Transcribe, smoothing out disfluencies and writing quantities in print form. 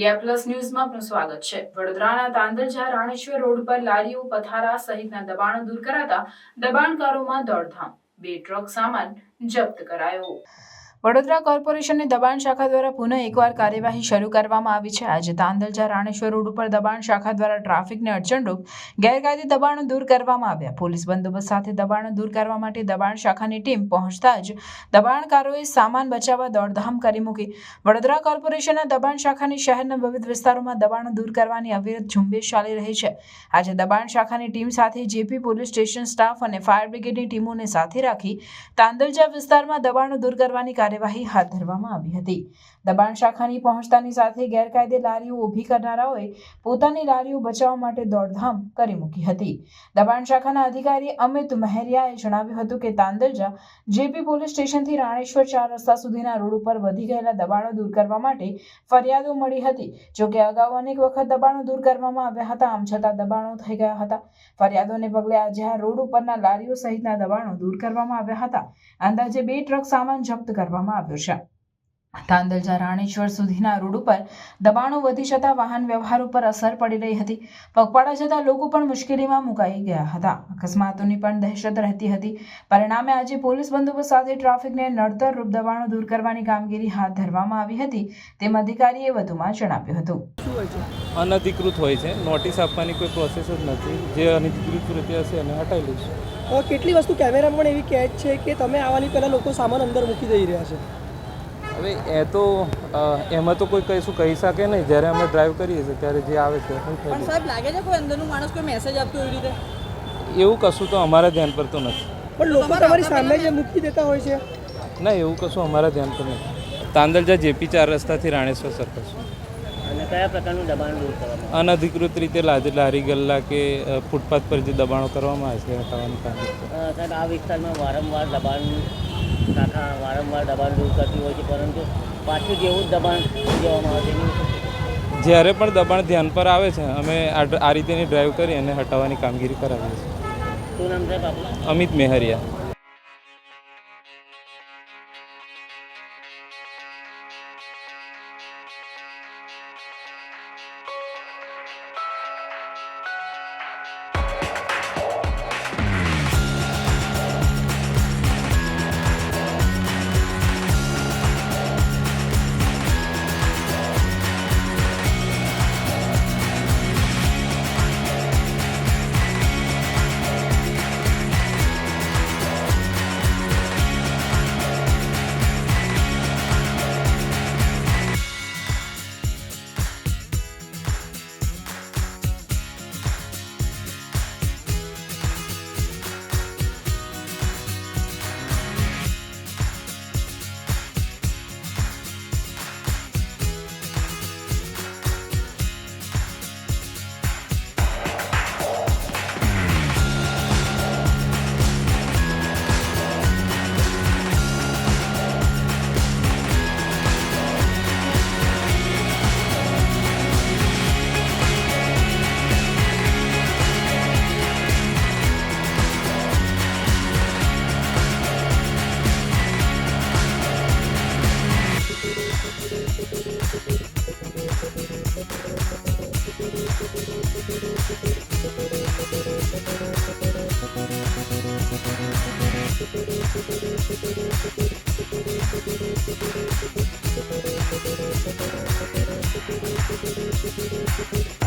India plus ન્યૂઝમાં આપનું સ્વાગત છે। વડોદરાના તાંદલજા રાણેશ્વર રોડ પર લારીઓ, પથારા સહિતના દબાણો દૂર કરાતા દબાણકારોમાં દોડધામ। 2 ટ્રક સામાન જપ્ત કરાયો। વડોદરા કોર્પોરેશનની દબાણ શાખા દ્વારા પુનઃ એકવાર કાર્યવાહી શરૂ કરવામાં આવી છે। આજે તાંદલજા રાણેશ્વર રોડ ઉપર દબાણ શાખા દ્વારા ટ્રાફિકને અડચણરૂપ ગેરકાયદે દબાણો દૂર કરવામાં આવ્યા। પોલીસ બંદોબસ્ત સાથે દબાણો દૂર કરવા માટે દબાણ શાખાની ટીમ પહોંચતા જ દબાણકારોએ સામાન બચાવવા દોડધામ કરી મૂકી। વડોદરા કોર્પોરેશનના દબાણ શાખાની શહેરના વિવિધ વિસ્તારોમાં દબાણો દૂર કરવાની અવિરત ઝુંબેશ ચાલી રહી છે। આજે દબાણ શાખાની ટીમ સાથે જેપી પોલીસ સ્ટેશન સ્ટાફ અને ફાયર બ્રિગેડની ટીમોને સાથે રાખી તાંદલજા વિસ્તારમાં દબાણો દૂર કરવાની કાર્યવાહી હાથ ધરવામાં આવી હતી। દબાણ શાખાની પહોંચતાની સાથે ગેરકાયદે લારીઓ ઊભી કરનારાઓએ પોતાની લારીઓ બચાવવા માટે દોડધામ કરી મૂકી હતી। દબાણ શાખાના અધિકારી અમિત મહેરિયાએ જણાવ્યું હતું કે તાંદલજા જેપી પોલીસ સ્ટેશનથી રાણેશ્વર 4 રસ્તા સુધીના રોડ ઉપર વધી ગયેલા દબાણો દૂર કરવા માટે ફરિયાદો મળી હતી। જોકે અગાઉ અનેક વખત દબાણો દૂર કરવામાં આવ્યા હતા, આમ છતાં દબાણો થઈ ગયા હતા। ફરિયાદોને પગલે આજે આ રોડ ઉપરના લારીઓ સહિતના દબાણો દૂર કરવામાં આવ્યા હતા। અંદાજે 2 ટ્રક સામાન જપ્ત કરવામાં આવ્યો છે। તાંદલજા રાણેશ્વર સુધીના રોડ ઉપર દબાણો વધી જતા વાહન વ્યવહાર ઉપર અસર પડી રહી હતી। પગપાળા જતા લોકો પણ મુશ્કેલીમાં મુકાઈ ગયા હતા। અકસ્માતોની પણ દહેશત રહેતી હતી। પરિણામે આજે પોલીસ બંદોબસ્ત સાથે ટ્રાફિકને નડતર રૂપ દબાણો દૂર કરવાની કામગીરી હાથ ધરવામાં આવી હતી, તેમ અધિકારીએ વધુમાં જણાવ્યું હતું। અનધિકૃત હોય છે, નોટિસ આપવાની કોઈ પ્રોસેસ જ નથી। જે અનધિકૃત રીતે હશે એને હટાવી લઈશું। કેટલી વસ્તુ કેમેરામાં પણ એવી કેચ છે કે તમે આવવાની પહેલાં લોકો સામાન અંદર મૂકી દઈ રહ્યા છે। હવે એ તો એમાં તો કોઈ કશું કહી શકે નહીં। જ્યારે અમે ડ્રાઈવ કરીએ છીએ ત્યારે જે આવે છે પણ સાહેબ લાગે છે કોઈ અંદરનું માણસ કોઈ મેસેજ આપતો એવી રીતે? એવું કશું તો અમારા ધ્યાન પર તો નથી। પણ લોકો તમારી સામે જે મૂકી દેતા હોય છે? ના, એવું કશું અમારા ધ્યાન પર નથી। તાંદલજા જેપી 4 રસ્તાથી રાણેશ્વર સર્કલ છે। અને કયા પ્રકારનું દબાણ દૂર કરવામાં? અનધિકૃત રીતે લારી ગલ્લા કે ફૂટપાથ પર જે દબાણો કરવામાં આવે છે હટાવવાનું કામ છે। સાહેબ, આ વિસ્તારમાં વારંવાર દબાણ શાખા વારંવાર દબાણ દૂર કરતી હોય છે, પરંતુ પાછું જેવું જ દબાણ દેવામાં આવે છે। જ્યારે પણ દબાણ ધ્યાન પર આવે છે અમે આ રીતેની ડ્રાઈવ કરી અને હટાવવાની કામગીરી કરાવીએ છીએ। શું નામ સાહેબ આપનું? અમિત મહેરિયા। Thank you.